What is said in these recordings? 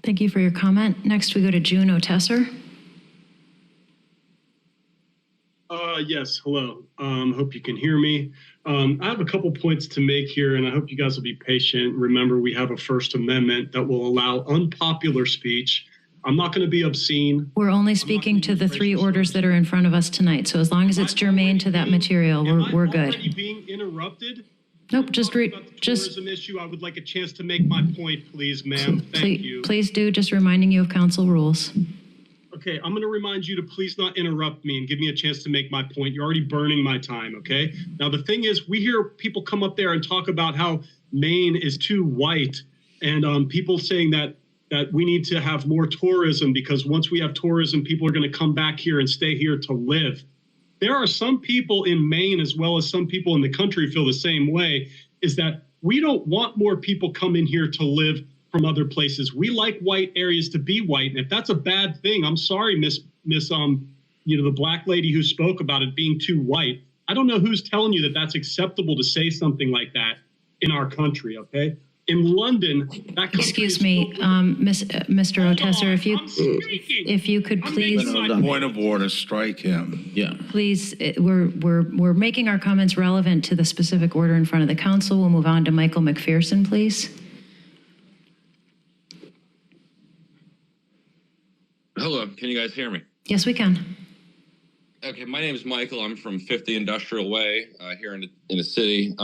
Thank you for your comment. Next, we go to June Otesser. Yes, hello. Hope you can hear me. I have a couple points to make here, and I hope you guys will be patient. Remember, we have a First Amendment that will allow unpopular speech. I'm not going to be obscene. We're only speaking to the 3 orders that are in front of us tonight, so as long as it's germane to that material, we're good. Am I already being interrupted? Nope, just tourism issue. I would like a chance to make my point, please, ma'am. Thank you. Please do. Just reminding you of council rules. Okay, I'm going to remind you to please not interrupt me and give me a chance to make my point. You're already burning my time, okay? Now, the thing is, we hear people come up there and talk about how Maine is too white, and people saying that we need to have more tourism because once we have tourism, people are going to come back here and stay here to live. There are some people in Maine, as well as some people in the country, feel the same way, is that we don't want more people coming here to live from other places. We like white areas to be white. And if that's a bad thing, I'm sorry, Miss, the black lady who spoke about it being too white. I don't know who's telling you that that's acceptable to say something like that in our country, okay? In London, that excuse me, Mr. Otesser, if you could please. Point of order, strike him. Yeah. Please, we're making our comments relevant to the specific order in front of the council. We'll move on to Michael McPherson, please. Hello, can you guys hear me? Yes, we can. Okay, my name is Michael. I'm from 50 Industrial Way here in the city.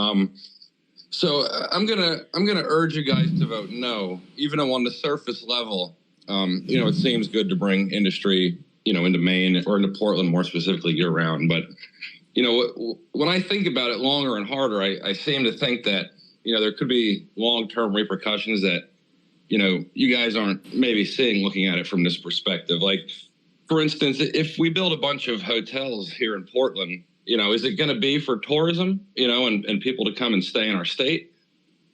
So I'm gonna urge you guys to vote no, even though on the surface level, it seems good to bring industry, into Maine or into Portland more specifically year round. But, when I think about it longer and harder, I seem to think that, there could be long-term repercussions that, you guys aren't maybe seeing looking at it from this perspective. Like, for instance, if we build a bunch of hotels here in Portland, is it going to be for tourism, and people to come and stay in our state?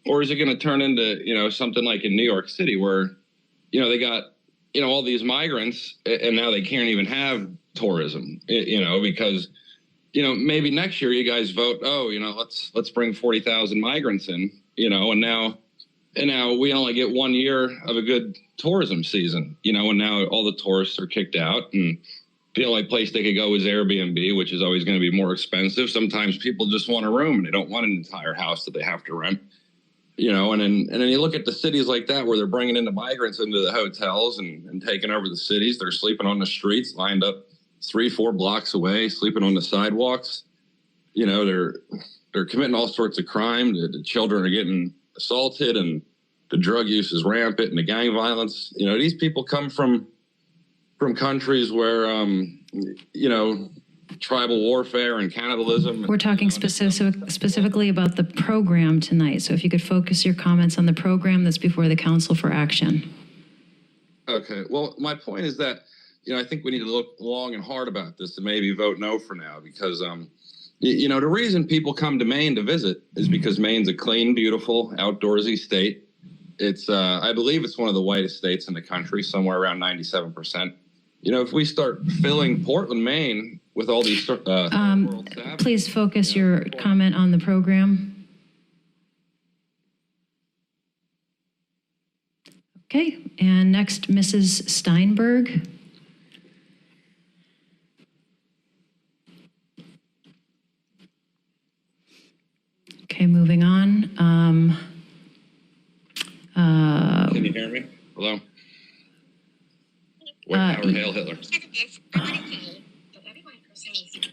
Or is it going to turn into, something like in New York City where, they got, all these migrants and now they can't even have tourism, because, maybe next year you guys vote, let's bring 40,000 migrants in, and now we only get 1 year of a good tourism season, and now all the tourists are kicked out and the only place they could go is Airbnb, which is always going to be more expensive. Sometimes people just want a room and they don't want an entire house that they have to rent, and then you look at the cities like that where they're bringing in the migrants into the hotels and taking over the cities. They're sleeping on the streets, lined up 3-4 blocks away, sleeping on the sidewalks. They're committing all sorts of crime. The children are getting assaulted and the drug use is rampant and the gang violence. These people come from countries where, tribal warfare and cannibalism. We're talking specifically about the program tonight. So if you could focus your comments on the program that's before the council for action. Okay. Well, my point is that, I think we need to look long and hard about this and maybe vote no for now because, the reason people come to Maine to visit is because Maine's a clean, beautiful, outdoorsy state. It's, I believe it's one of the whitest states in the country, somewhere around 97%. If we start filling Portland, Maine with all these... please focus your comment on the program. Okay, and next, Mrs. Steinberg. Okay, moving on. Can you hear me? Hello? White power, hail Hitler.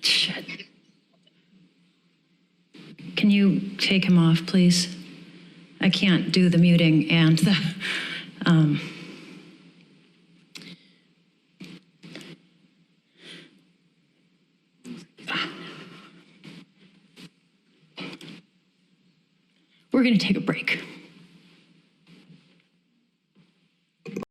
Shit. Can you take him off, please? I can't do the muting and the... We're going to take a break.